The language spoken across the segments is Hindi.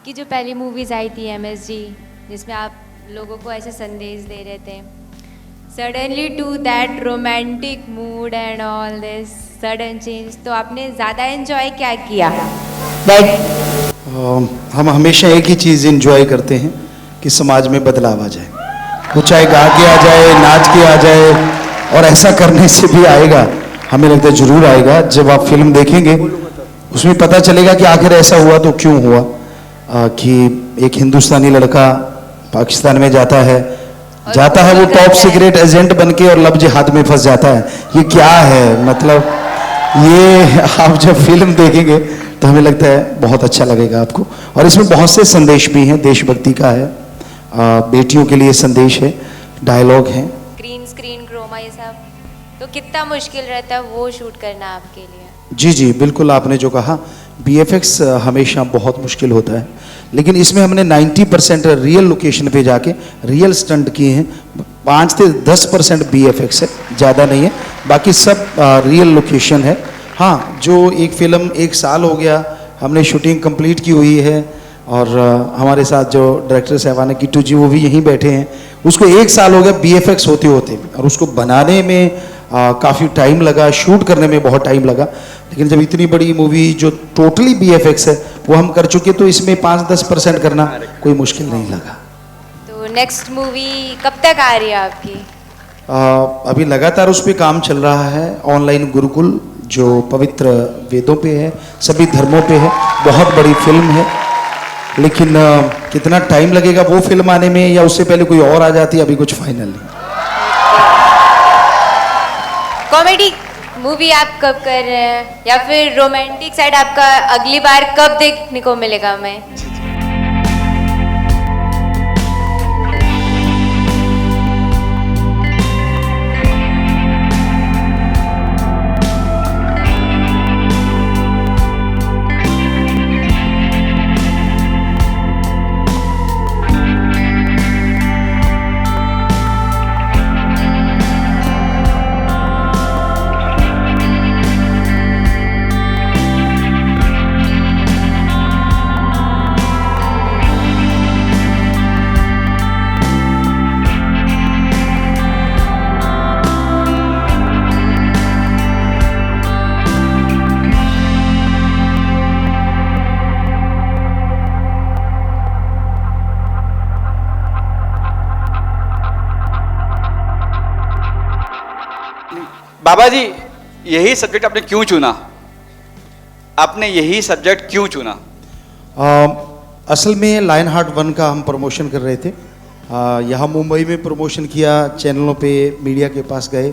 आपकी जो पहली मूवीज आई थी MSG, जिसमें आप लोगों को ऐसे संदेश दे रहे थे, suddenly to that romantic mood and all this sudden change, तो आपने ज़्यादा एंजॉय क्या किया? हम हमेशा एक ही चीज़ एंजॉय करते हैं कि समाज में बदलाव आ जाए, वो चाहे गा के आ जाए, नाच के आ जाए, और ऐसा करने से भी आएगा, हमें लगता है जरूर आएगा। जब आप फिल्म देखेंगे उसमें पता चलेगा कि आखिर ऐसा हुआ तो क्यों हुआ, कि एक हिंदुस्तानी लड़का पाकिस्तान में जाता है वो टॉप सीक्रेट एजेंट बनके और लब जिहाद में फंस जाता है। ये क्या है, मतलब ये आप जब फिल्म देखेंगे तो हमें लगता है बहुत अच्छा लगेगा आपको। और इसमें बहुत से संदेश भी हैं, देशभक्ति का है, बेटियों के लिए संदेश है, डायलॉग हैं। स्क्रीन क्रोमा ये सब, तो कितना मुश्किल रहता है वो शूट करना आपके लिए? जी बिल्कुल, आपने जो कहा BFX हमेशा बहुत मुश्किल होता है, लेकिन इसमें हमने 90% रियल लोकेशन पे जाके रियल स्टंट किए हैं। 5 से 10% BFX है, ज़्यादा नहीं है, बाकी सब रियल लोकेशन है। हाँ, जो एक फिल्म 1 साल हो गया हमने शूटिंग कंप्लीट की हुई है, और हमारे साथ जो डायरेक्टर साहबान किट्टू जी वो भी यहीं बैठे हैं, उसको 1 साल हो गया BFX होते होते, और उसको बनाने में काफ़ी टाइम लगा, शूट करने में बहुत टाइम लगा। लेकिन जब इतनी बड़ी मूवी जो टोटली BFX है वो हम कर चुके, तो इसमें 5-10% करना कोई मुश्किल नहीं लगा। तो नेक्स्ट मूवी कब तक आ रही है आपकी? अभी लगातार उस पर काम चल रहा है। ऑनलाइन गुरुकुल जो पवित्र वेदों पे है, सभी धर्मों पे है, बहुत बड़ी फिल्म है, लेकिन कितना टाइम लगेगा वो फिल्म आने में, या उससे पहले कोई और आ जाती है, अभी कुछ फाइनल नहीं। कॉमेडी मूवी आप कब कर रहे हैं, या फिर रोमांटिक साइड आपका अगली बार कब देखने को मिलेगा हमें? बाबा जी, यही सब्जेक्ट आपने क्यों चुना? आपने यही सब्जेक्ट क्यों चुना? असल में लायन हार्ट 1 का हम प्रमोशन कर रहे थे, यहाँ मुंबई में प्रमोशन किया, चैनलों पे मीडिया के पास गए,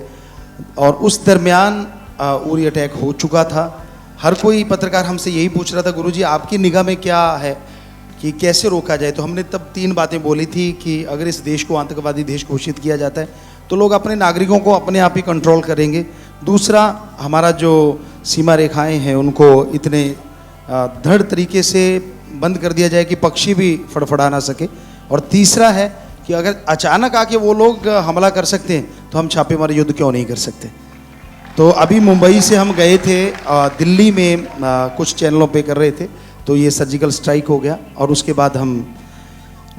और उस दरमियान उरी अटैक हो चुका था। हर कोई पत्रकार हमसे यही पूछ रहा था, गुरुजी आपकी निगाह में क्या है कि कैसे रोका जाए? तो हमने तब 3 बातें बोली थी कि अगर इस देश को आतंकवादी देश घोषित किया जाता है तो लोग अपने नागरिकों को अपने आप ही कंट्रोल करेंगे। दूसरा, हमारा जो सीमा रेखाएं हैं उनको इतने दृढ़ तरीके से बंद कर दिया जाए कि पक्षी भी फड़फड़ा ना सके। और तीसरा है कि अगर अचानक आके वो लोग हमला कर सकते हैं तो हम छापेमारी युद्ध क्यों नहीं कर सकते। तो अभी मुंबई से हम गए थे, दिल्ली में कुछ चैनलों पे कर रहे थे, तो ये सर्जिकल स्ट्राइक हो गया, और उसके बाद हम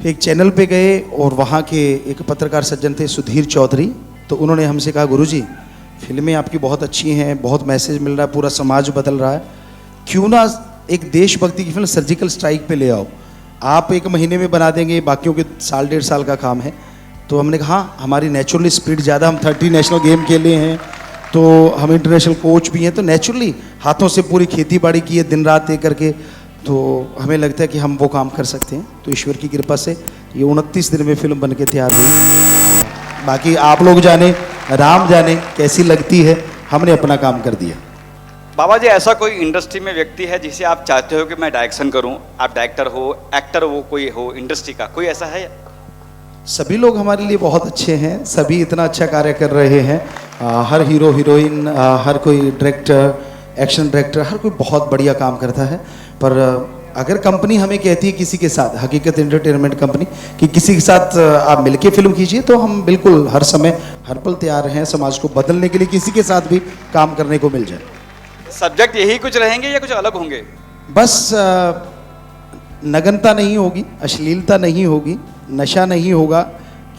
एक चैनल पे गए, और वहाँ के एक पत्रकार सज्जन थे सुधीर चौधरी, तो उन्होंने हमसे कहा, गुरुजी फिल्में आपकी बहुत अच्छी हैं, बहुत मैसेज मिल रहा है, पूरा समाज बदल रहा है, क्यों ना एक देशभक्ति की फिल्म सर्जिकल स्ट्राइक पे ले आओ। आप 1 महीने में बना देंगे, बाकियों के 1.5 साल का काम है। तो हमने कहा हाँ, हमारी नेचुरली स्पीड ज़्यादा, हम 30 नेशनल गेम खेले हैं, तो हम इंटरनेशनल कोच भी हैं, तो नेचुरली हाथों से पूरी खेती बाड़ी की है दिन रात एक करके, तो हमें लगता है कि हम वो काम कर सकते हैं। तो ईश्वर की कृपा से ये 29 दिन में फिल्म बनके तैयार हुई। बाकी आप लोग जाने, राम जाने कैसी लगती है, हमने अपना काम कर दिया। बाबा जी, ऐसा कोई इंडस्ट्री में व्यक्ति है जिसे आप चाहते हो कि मैं डायरेक्शन करूं? आप डायरेक्टर हो, एक्टर हो, कोई हो इंडस्ट्री का, कोई ऐसा है? सभी लोग हमारे लिए बहुत अच्छे हैं, सभी इतना अच्छा कार्य कर रहे हैं। हर हीरो हीरोइन, हर कोई डायरेक्टर, एक्शन डायरेक्टर, हर कोई बहुत बढ़िया काम करता है। पर अगर कंपनी हमें कहती है किसी के साथ, हकीकत एंटरटेनमेंट कंपनी, कि किसी के साथ आप मिलके फिल्म कीजिए, तो हम बिल्कुल हर समय हर पल तैयार हैं समाज को बदलने के लिए, किसी के साथ भी काम करने को मिल जाए। सब्जेक्ट यही कुछ रहेंगे या कुछ अलग होंगे? बस नग्नता नहीं होगी, अश्लीलता नहीं होगी, नशा नहीं होगा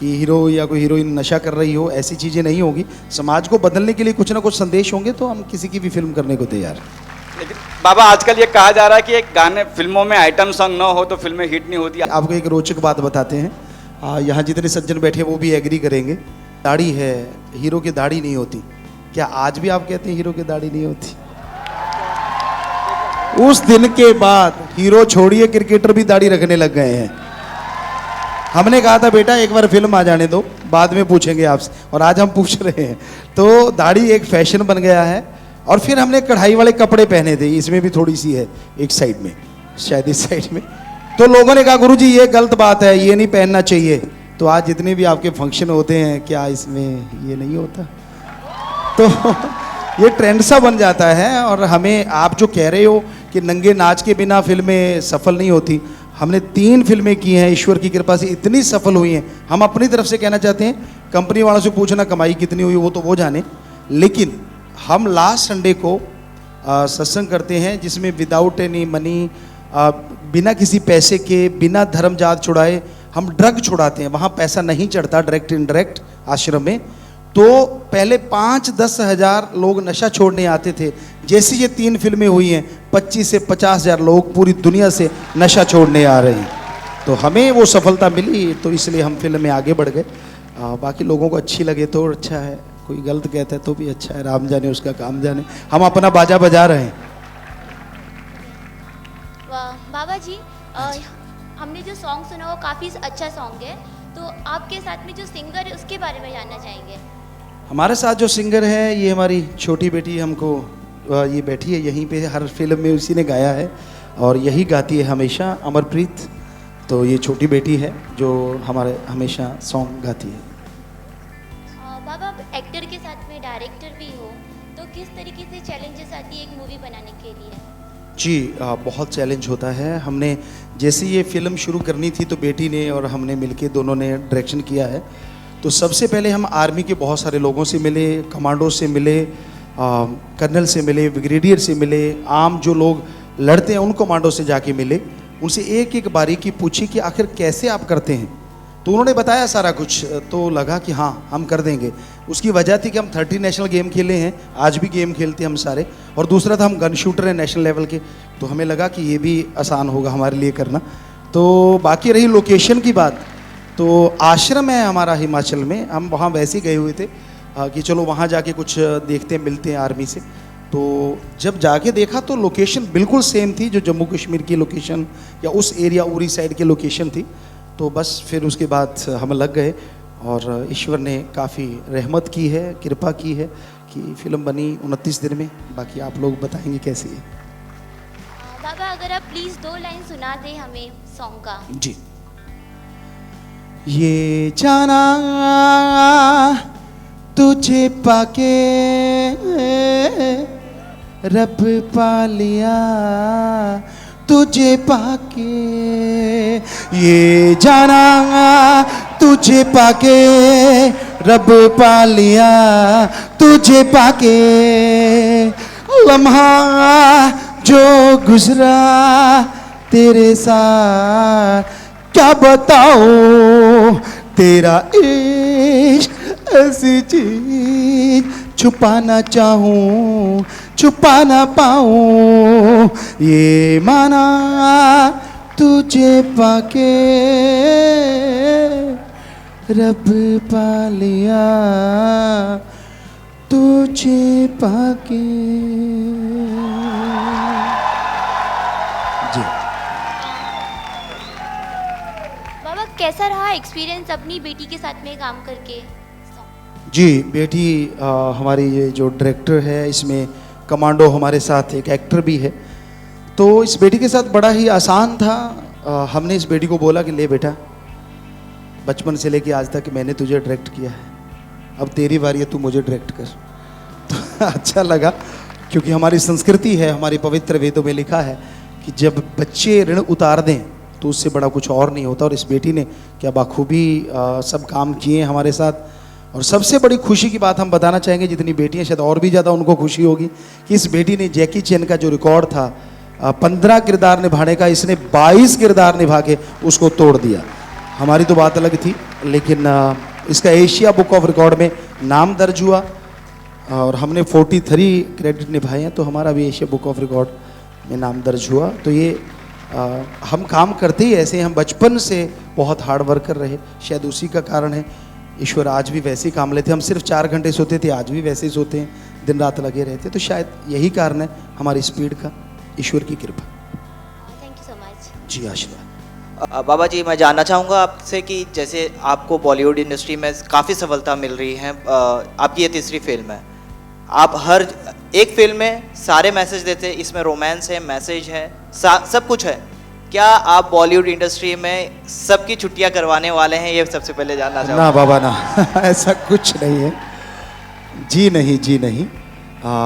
कि हीरो या कोई हीरोइन नशा कर रही हो, ऐसी चीज़ें नहीं होगी। समाज को बदलने के लिए कुछ ना कुछ संदेश होंगे तो हम किसी की भी फिल्म करने को तैयार हैं। लेकिन बाबा आजकल ये कहा जा रहा है कि एक गाने फिल्मों में आइटम सॉन्ग ना हो तो फिल्में हिट नहीं होती। आपको एक रोचक बात बताते हैं, यहाँ जितने सज्जन बैठे हैं वो भी एग्री करेंगे। दाढ़ी है, हीरो की दाढ़ी नहीं होती। क्या आज भी आप कहते हैं हीरो की दाढ़ी नहीं होती? उस दिन के बाद हीरो छोड़िए क्रिकेटर भी दाढ़ी रखने लग गए हैं। हमने कहा था बेटा एक बार फिल्म आ जाने दो, बाद में पूछेंगे आपसे, और आज हम पूछ रहे हैं। तो दाढ़ी एक फैशन बन गया है। और फिर हमने कढ़ाई वाले कपड़े पहने थे, इसमें भी थोड़ी सी है एक साइड में, शायद इस साइड में। तो लोगों ने कहा गुरुजी ये गलत बात है, ये नहीं पहनना चाहिए। तो आज जितने भी आपके फंक्शन होते हैं, क्या इसमें ये नहीं होता? तो ये ट्रेंड सा बन जाता है। और हमें आप जो कह रहे हो कि नंगे नाच के बिना फिल्में सफल नहीं होती, हमने 3 फिल्में की हैं, ईश्वर की कृपा से इतनी सफल हुई हैं। हम अपनी तरफ से कहना चाहते हैं, कंपनी वालों से पूछना कमाई कितनी हुई वो तो वो जाने, लेकिन हम लास्ट संडे को सत्संग करते हैं जिसमें विदाउट एनी मनी, बिना किसी पैसे के, बिना धर्म जात छुड़ाए हम ड्रग छुड़ाते हैं। वहाँ पैसा नहीं चढ़ता, डायरेक्ट इनडायरेक्ट आश्रम में। तो पहले 5-10 हज़ार लोग नशा छोड़ने आते थे। जैसी ये 3 फिल्में हुई हैं, 25 से 50 हज़ार लोग पूरी दुनिया से नशा छोड़ने आ रहे हैं। तो हमें वो सफलता मिली, तो इसलिए हम फिल्म में आगे बढ़ गए। बाकी लोगों को अच्छी लगे तो अच्छा है, कोई गलत कहता है तो भी अच्छा है, राम जाने उसका काम जाने। हम अपना बाजा बजा रहे हैं। वाह बाबा जी, हमने जो सॉन्ग सुना वो काफ़ी अच्छा सॉन्ग है। तो आपके साथ में जो सिंगर है उसके बारे में जानना चाहेंगे। हमारे साथ जो सिंगर है ये हमारी छोटी बेटी, हमको ये बैठी है यहीं पे, हर फिल्म में उसी ने गाया है और यही गाती है हमेशा, अमरप्रीत। तो ये छोटी बेटी है जो हमारे हमेशा सॉन्ग गाती है। बाबा एक्टर के साथ में डायरेक्टर भी हो, तो किस तरीके से चैलेंजेस आती है एक मूवी बनाने के लिए? जी बहुत चैलेंज होता है। हमने जैसे ये फिल्म शुरू करनी थी तो बेटी ने और हमने मिलके दोनों ने डायरेक्शन किया है। तो सबसे पहले हम आर्मी के बहुत सारे लोगों से मिले, कमांडो से मिले, कर्नल से मिले, ब्रिगेडियर से मिले, आम जो लोग लड़ते हैं उन कमांडो से जाके मिले। उनसे एक एक बारीकी पूछी कि आखिर कैसे आप करते हैं। तो उन्होंने बताया सारा कुछ, तो लगा कि हाँ हम कर देंगे। उसकी वजह थी कि हम 30 नेशनल गेम खेले हैं, आज भी गेम खेलते हैं हम सारे, और दूसरा था हम गन शूटर हैं नेशनल लेवल के। तो हमें लगा कि ये भी आसान होगा हमारे लिए करना। तो बाकी रही लोकेशन की बात, तो आश्रम है हमारा हिमाचल में, हम वहाँ वैसे ही गए हुए थे कि चलो वहाँ जाके कुछ देखते हैं, मिलते हैं आर्मी से। तो जब जाके देखा तो लोकेशन बिल्कुल सेम थी जो जम्मू कश्मीर की लोकेशन या उस एरिया उरी साइड की लोकेशन थी। तो बस फिर उसके बाद हम लग गए और ईश्वर ने काफ़ी रहमत की है, कृपा की है कि फिल्म बनी 29 दिन में। बाकी आप लोग बताएंगे कैसी है। बाबा अगर आप प्लीज़ 2 लाइन सुना दें हमें सॉन्ग का। जी। ये जाना तुझे पाके रब पा लिया, तुझे पाके ये जाना तुझे पाके रब पा लिया, तुझे पाके लम्हा जो गुजरा तेरे साथ क्या बताओ, तेरा इश्क ऐसी चीज छुपा ना चाहूं छुपा ना पाऊं, ये माना तुझे पाके रब पा लिया, तुझे पाके। जी बाबा कैसा रहा एक्सपीरियंस अपनी बेटी के साथ में काम करके? जी बेटी हमारी ये जो डायरेक्टर है, इसमें कमांडो हमारे साथ एक एक्टर भी है। तो इस बेटी के साथ बड़ा ही आसान था। हमने इस बेटी को बोला कि ले बेटा, बचपन से लेके आज तक मैंने तुझे डायरेक्ट किया है, अब तेरी बारी है, तू मुझे डायरेक्ट कर। तो अच्छा लगा, क्योंकि हमारी संस्कृति है, हमारी पवित्र वेदों में लिखा है कि जब बच्चे ऋण उतार दें तो उससे बड़ा कुछ और नहीं होता। और इस बेटी ने क्या बाखूबी सब काम किए हमारे साथ। और सबसे बड़ी खुशी की बात हम बताना चाहेंगे, जितनी बेटियां शायद और भी ज़्यादा उनको खुशी होगी, कि इस बेटी ने जैकी चैन का जो रिकॉर्ड था 15 किरदार निभाने का इसने 22 किरदार निभा के उसको तोड़ दिया। हमारी तो बात अलग थी, लेकिन इसका एशिया बुक ऑफ रिकॉर्ड में नाम दर्ज हुआ और हमने 43 क्रेडिट निभाए हैं, तो हमारा भी एशिया बुक ऑफ रिकॉर्ड में नाम दर्ज हुआ। तो ये हम काम करते ही ऐसे हैं, हम बचपन से बहुत हार्ड वर्कर रहे, शायद उसी का कारण है ईश्वर आज भी वैसे ही काम लेते। हम सिर्फ 4 घंटे सोते थे, आज भी वैसे ही सोते हैं, दिन रात लगे रहते, तो शायद यही कारण है हमारी स्पीड का, ईश्वर की कृपा। Thank you so much. जी आशीर्वाद। बाबा जी, मैं जानना चाहूँगा आपसे कि जैसे आपको बॉलीवुड इंडस्ट्री में काफ़ी सफलता मिल रही है, आपकी ये तीसरी फिल्म है, आप हर एक फिल्म में सारे मैसेज देते हैं, इसमें रोमांस है, मैसेज है, सब कुछ है। क्या आप बॉलीवुड इंडस्ट्री में सबकी छुट्टियां करवाने वाले हैं? ये सबसे पहले जानना चाहूँगा। ना बाबा ना ऐसा कुछ नहीं है, जी नहीं, जी नहीं।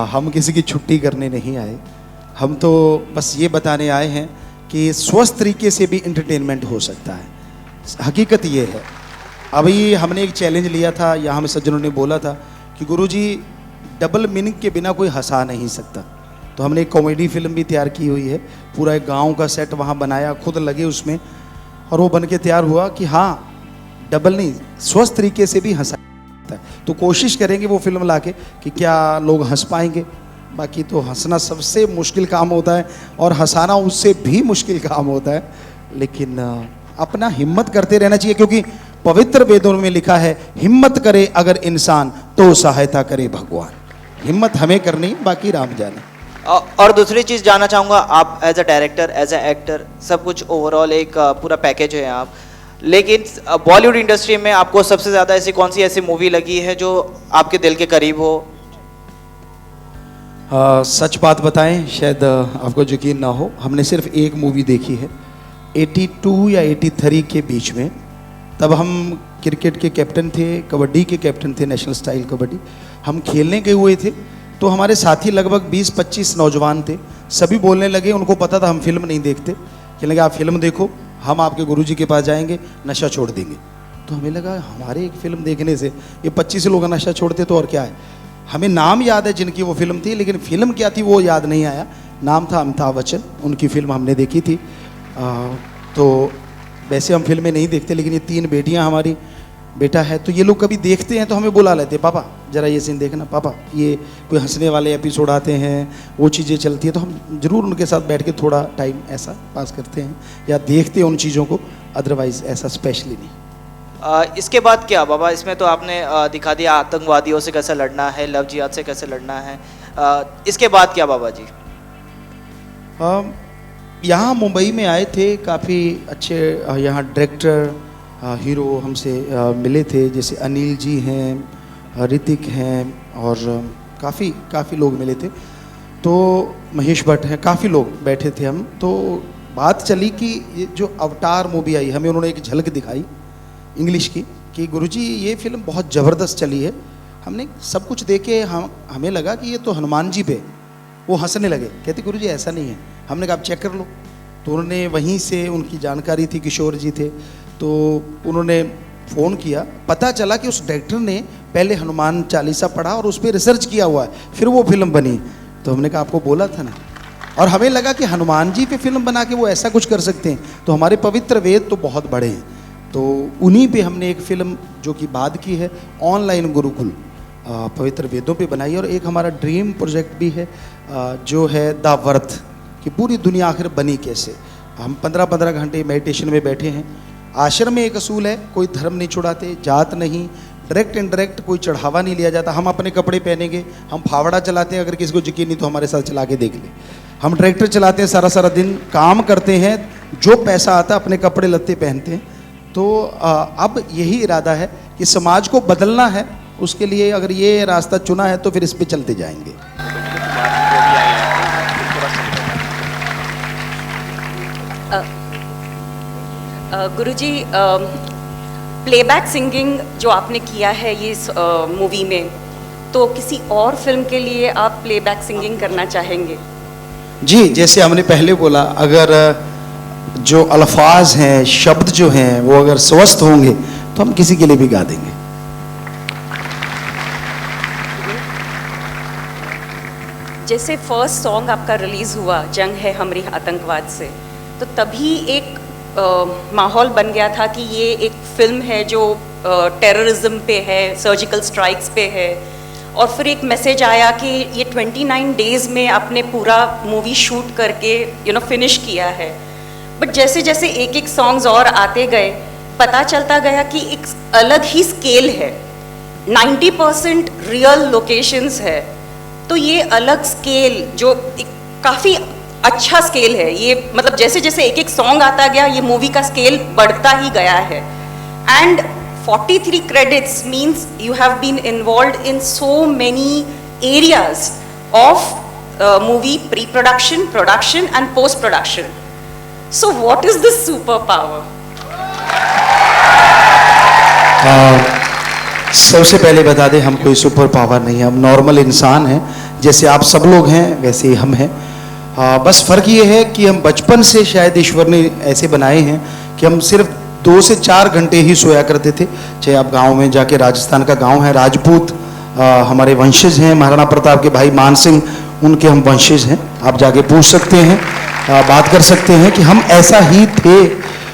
हम किसी की छुट्टी करने नहीं आए, हम तो बस ये बताने आए हैं कि स्वस्थ तरीके से भी इंटरटेनमेंट हो सकता है। हकीकत ये है, अभी हमने एक चैलेंज लिया था, यहाँ में सज्जनों ने बोला था कि गुरुजी डबल मीनिंग के बिना कोई हंसा नहीं सकता, तो हमने एक कॉमेडी फिल्म भी तैयार की हुई है, पूरा एक गांव का सेट वहाँ बनाया, खुद लगे उसमें, और वो बन के तैयार हुआ कि हाँ डबल नहीं, स्वस्थ तरीके से भी हंसा सकता है। तो कोशिश करेंगे वो फिल्म लाके कि क्या लोग हंस पाएंगे। बाकी तो हंसना सबसे मुश्किल काम होता है और हंसाना उससे भी मुश्किल काम होता है, लेकिन अपना हिम्मत करते रहना चाहिए, क्योंकि पवित्र वेदों में लिखा है हिम्मत करे अगर इंसान तो सहायता करे भगवान। हिम्मत हमें करनी, बाकी राम जाने। और दूसरी चीज़ जानना चाहूँगा, आप as a director, as a actor, सब कुछ ओवरऑल एक पूरा पैकेज है आप, लेकिन बॉलीवुड इंडस्ट्री में आपको सबसे ज़्यादा ऐसी कौन सी ऐसी मूवी लगी है जो आपके दिल के करीब हो? सच बात बताएं, शायद आपको यकीन ना हो, हमने सिर्फ एक मूवी देखी है 82 या 83 के बीच में। तब हम क्रिकेट के कैप्टन थे, कबड्डी के कैप्टन थे, नेशनल स्टाइल कबड्डी। हम खेलने गए हुए थे, तो हमारे साथी लगभग 20-25 नौजवान थे, सभी बोलने लगे, उनको पता था हम फिल्म नहीं देखते, कहने लगे आप फिल्म देखो, हम आपके गुरुजी के पास जाएंगे, नशा छोड़ देंगे। तो हमें लगा हमारे एक फिल्म देखने से ये 25 लोग नशा छोड़ते तो और क्या है। हमें नाम याद है जिनकी वो फिल्म थी, लेकिन फिल्म क्या थी वो याद नहीं आया। नाम था अमिताभ बच्चन, उनकी फिल्म हमने देखी थी। तो वैसे हम फिल्में नहीं देखते, लेकिन ये 3 बेटियां हमारी, बेटा है, तो ये लोग कभी देखते हैं तो हमें बुला लेते, पापा जरा ये सीन देखना, पापा ये कोई हंसने वाले एपिसोड आते हैं, वो चीज़ें चलती हैं, तो हम जरूर उनके साथ बैठ के थोड़ा टाइम ऐसा पास करते हैं या देखते हैं उन चीज़ों को, अदरवाइज ऐसा स्पेशली नहीं। इसके बाद क्या बाबा, इसमें तो आपने दिखा दिया आतंकवादियों से कैसे लड़ना है, लव जिहाद से कैसे लड़ना है, इसके बाद क्या बाबा जी? यहाँ मुंबई में आए थे, काफ़ी अच्छे यहाँ डायरेक्टर हीरो हमसे मिले थे, जैसे अनिल जी हैं, ऋतिक हैं, और काफ़ी लोग मिले थे, तो महेश भट्ट हैं, काफ़ी लोग बैठे थे हम। तो बात चली कि ये जो अवतार मूवी आई, हमें उन्होंने एक झलक दिखाई इंग्लिश की कि गुरुजी ये फिल्म बहुत ज़बरदस्त चली है। हमने सब कुछ देखे, हमें लगा कि ये तो हनुमान जी पे, वो हंसने लगे, कहते गुरुजी ऐसा नहीं है। हमने कहा आप चेक कर लो, तो उन्होंने वहीं से, उनकी जानकारी थी, किशोर जी थे, तो उन्होंने फ़ोन किया, पता चला कि उस डायरेक्टर ने पहले हनुमान चालीसा पढ़ा और उस पर रिसर्च किया हुआ है, फिर वो फिल्म बनी। तो हमने कहा आपको बोला था ना, और हमें लगा कि हनुमान जी पे फिल्म बना के वो ऐसा कुछ कर सकते हैं, तो हमारे पवित्र वेद तो बहुत बड़े हैं, तो उन्हीं पे हमने एक फ़िल्म जो कि बाद की है, ऑनलाइन गुरुकुल, पवित्र वेदों पे बनाई। और एक हमारा ड्रीम प्रोजेक्ट भी है जो है द वर्थ, कि पूरी दुनिया आखिर बनी कैसे। हम 15-15 घंटे मेडिटेशन में बैठे हैं। आश्रम में एक असूल है, कोई धर्म नहीं छुड़ाते, जात नहीं, डायरेक्ट इनडायरेक्ट कोई चढ़ावा नहीं लिया जाता। हम अपने कपड़े पहनेंगे, हम फावड़ा चलाते हैं, अगर किसी को यकीन नहीं तो हमारे साथ चला के देख ले। हम ट्रैक्टर चलाते हैं, सारा दिन काम करते हैं, जो पैसा आता है अपने कपड़े लत्ते पहनते हैं। तो अब यही इरादा है कि समाज को बदलना है, उसके लिए अगर ये रास्ता चुना है तो फिर इस पे चलते जाएंगे। गुरुजी, प्लेबैक सिंगिंग जो आपने किया है ये मूवी में, तो किसी और फिल्म के लिए आप प्लेबैक सिंगिंग करना चाहेंगे? जी, जैसे हमने पहले बोला, अगर जो अल्फाज हैं, शब्द जो हैं, वो अगर स्वस्थ होंगे तो हम किसी के लिए भी गा देंगे। जैसे फर्स्ट सॉन्ग आपका रिलीज़ हुआ जंग है हमरी आतंकवाद से, तो तभी एक माहौल बन गया था कि ये एक फिल्म है जो टेररिज्म पे है, सर्जिकल स्ट्राइक्स पे है। और फिर एक मैसेज आया कि ये 29 डेज़ में आपने पूरा मूवी शूट करके फिनिश किया है। बट जैसे जैसे एक एक सॉन्ग्स और आते गए, पता चलता गया कि एक अलग ही स्केल है, 90% रियल लोकेशंस है। तो ये अलग स्केल जो काफ़ी अच्छा स्केल है, ये मतलब जैसे जैसे एक एक सॉन्ग आता गया ये मूवी का स्केल बढ़ता ही गया है। And 43 credits means you have been involved in so many areas of movie pre-production, production and post-production. So what is this superpower? सबसे पहले बता दें, हम कोई सुपर पावर नहीं है, हम नॉर्मल इंसान हैं, जैसे आप सब लोग हैं वैसे ही हम हैं। बस फ़र्क ये है कि हम बचपन से शायद ईश्वर ने ऐसे बनाए हैं कि हम सिर्फ 2 से 4 घंटे ही सोया करते थे। चाहे आप गांव में जाके, राजस्थान का गांव है, राजपूत हमारे वंशज हैं, महाराणा प्रताप के भाई मान सिंह उनके हम वंशज हैं, आप जाके पूछ सकते हैं, बात कर सकते हैं कि हम ऐसा ही थे।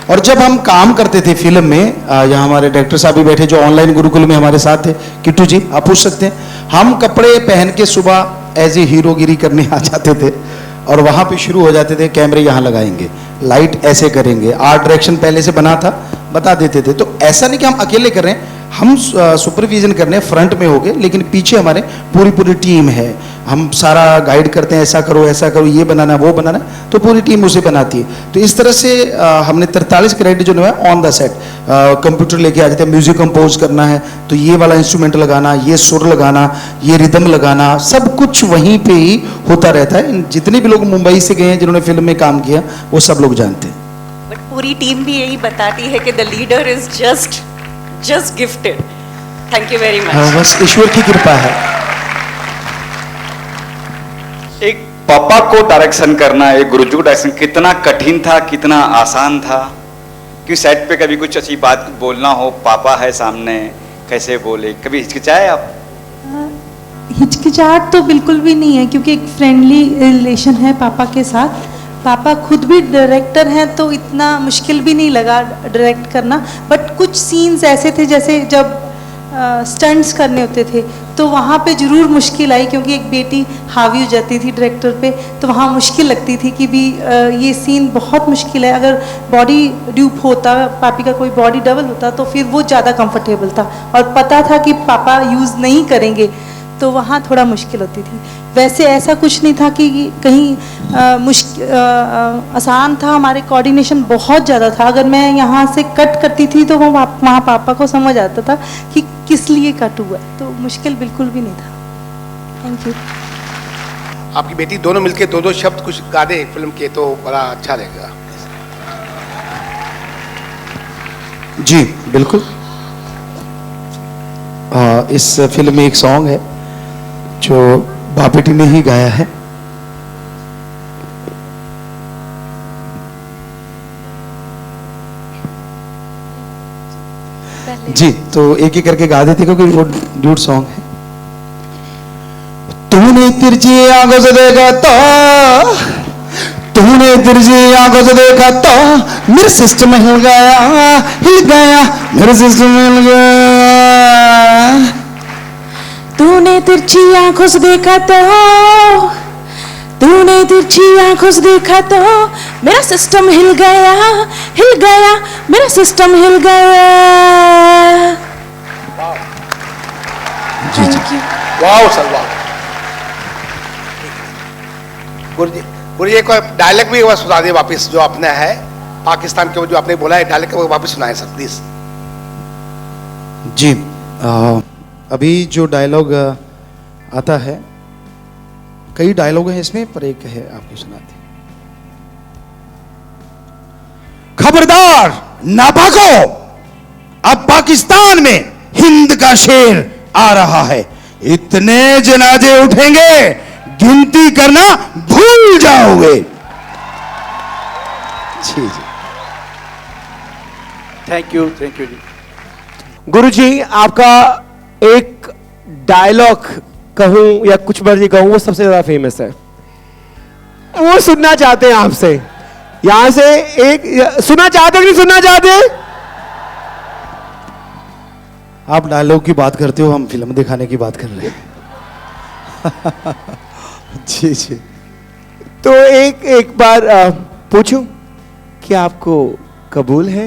और जब हम काम करते थे फिल्म में, यहाँ हमारे डायरेक्टर साहब भी बैठे जो ऑनलाइन गुरुकुल में हमारे साथ थे, किट्टू जी आप पूछ सकते हैं, हम कपड़े पहन के सुबह एज ए हीरोगिरी करने आ जाते थे और वहाँ पे शुरू हो जाते थे, कैमरे यहाँ लगाएंगे, लाइट ऐसे करेंगे, आर्ट डायरेक्शन पहले से बना था, बता देते थे। तो ऐसा नहीं कि हम अकेले कर रहे हैं, हम सुपरविजन कर रहे हैं फ्रंट में होके, लेकिन पीछे हमारे पूरी टीम है, हम सारा गाइड करते हैं, ऐसा करो, ये बनाना वो बनाना, तो पूरी टीम उसे बनाती है। तो इस तरह से हमने 43 क्रेडिट जो है ऑन द सेट, कंप्यूटर लेके आ जाते हैं, म्यूजिक कंपोज करना है तो ये वाला इंस्ट्रूमेंट लगाना, ये सुर लगाना, ये रिदम लगाना, सब कुछ वहीं पे ही होता रहता है। जितने भी लोग मुंबई से गए हैं जिन्होंने फिल्म में काम किया वो सब लोग जानते हैं। बट पूरी टीम भी यही बताती है कि the leader is just gifted. Thank you very much. बस ईश्वर की कृपा है। एक पापा को डायरेक्शन करना, एक गुरुजी को डायरेक्शन कितना कठिन था, कितना आसान था? कि सेट पे कभी कुछ अच्छी बात बोलना हो, पापा है सामने, कैसे बोले, कभी हिचकिचाए आप? हिचकिचाहट तो बिल्कुल भी नहीं है, क्योंकि एक फ्रेंडली रिलेशन है पापा के साथ। पापा खुद भी डायरेक्टर हैं तो इतना मुश्किल भी नहीं लगा डायरेक्ट करना। बट कुछ सीन्स ऐसे थे जैसे जब स्टंट्स करने होते थे तो वहाँ पे ज़रूर मुश्किल आई, क्योंकि एक बेटी हावी हो जाती थी डायरेक्टर पे, तो वहाँ मुश्किल लगती थी कि भी ये सीन बहुत मुश्किल है। अगर बॉडी ड्यूप होता, पापी का कोई बॉडी डबल होता तो फिर वो ज़्यादा कंफर्टेबल था, और पता था कि पापा यूज़ नहीं करेंगे तो वहाँ थोड़ा मुश्किल होती थी। वैसे ऐसा कुछ नहीं था कि कहीं आसान था, हमारे कोऑर्डिनेशन बहुत ज़्यादा था। अगर मैं यहाँ से कट करती थी तो वहाँ पापा को समझ आता था कि किस लिए कट हुआ, तो मुश्किल बिल्कुल भी नहीं था। Thank you. आपकी बेटी दोनों मिलके 2-2 शब्द कुछ गा दे फिल्म के तो बड़ा अच्छा रहेगा। जी बिल्कुल। इस फिल्म में एक सॉन्ग है जो बाप बेटी ने ही गाया है। जी तो एक एक करके गा देते क्योंकि वो ड्यूट सॉन्ग है। तूने तिरछी आंखों से देखा तो, तूने तिरछी आंखों से देखा तो मेरा सिस्टम हिल गया मेरा सिस्टम हिल गया। तूने तिरछी आंखों से देखा तो, तूने तिरछी आंखों से देखा तो मेरा सिस्टम हिल गया मेरा सिस्टम हिल गया। Thank you. वाह सर वाह। गुरुजी एक डायलॉग भी सुना दिए वापस जो आपने है पाकिस्तान के, जो आपने बोला है डायलॉग वो वापस सुनाए सर प्लीज। जी अभी जो डायलॉग आता है, कई डायलॉग हैं इसमें, पर एक है आपको सुनाते। खबरदार नापाको, अब पाकिस्तान में हिंद का शेर आ रहा है, इतने जनाजे उठेंगे गिनती करना भूल जाओगे। जी जी थैंक यू जी। गुरुजी आपका एक डायलॉग कहूँ या कुछ मर्जी कहूँ, वो सबसे ज़्यादा फेमस है। वो सुनना चाहते हैं आपसे, यहाँ से एक सुनना चाहते हो कि नहीं सुनना चाहते? आप डायलॉग की बात करते हो, हम फिल्म दिखाने की बात कर रहे हैं। जी जी। तो एक बार पूछूं कि आपको कबूल है?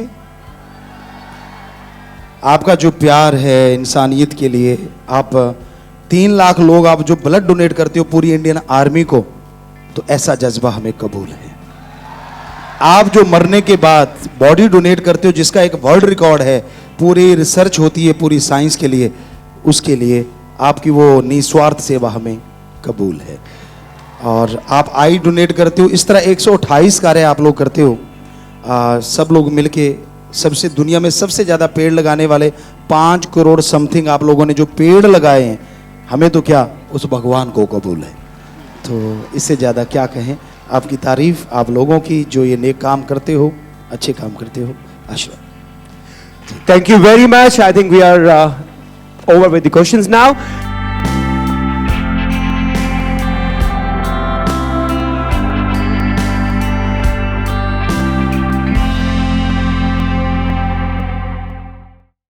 आपका जो प्यार है इंसानियत के लिए, आप 3 लाख लोग आप जो ब्लड डोनेट करते हो पूरी इंडियन आर्मी को, तो ऐसा जज्बा हमें कबूल है। आप जो मरने के बाद बॉडी डोनेट करते हो, जिसका एक वर्ल्ड रिकॉर्ड है, पूरी रिसर्च होती है पूरी साइंस के लिए, उसके लिए आपकी वो निस्वार्थ सेवा हमें कबूल है। और आप आई डोनेट करते हो, इस तरह 128 कार्य आप लोग करते हो। सब लोग मिलके सबसे दुनिया में सबसे ज़्यादा पेड़ लगाने वाले 5 करोड़ समथिंग आप लोगों ने जो पेड़ लगाए हैं, हमें तो क्या उस भगवान को कबूल है। तो इससे ज़्यादा क्या कहें, आपकी तारीफ, आप लोगों की जो ये नेक काम करते हो, अच्छे काम करते हो। आशीर्वाद। Thank you very much. I think we are over with the questions now.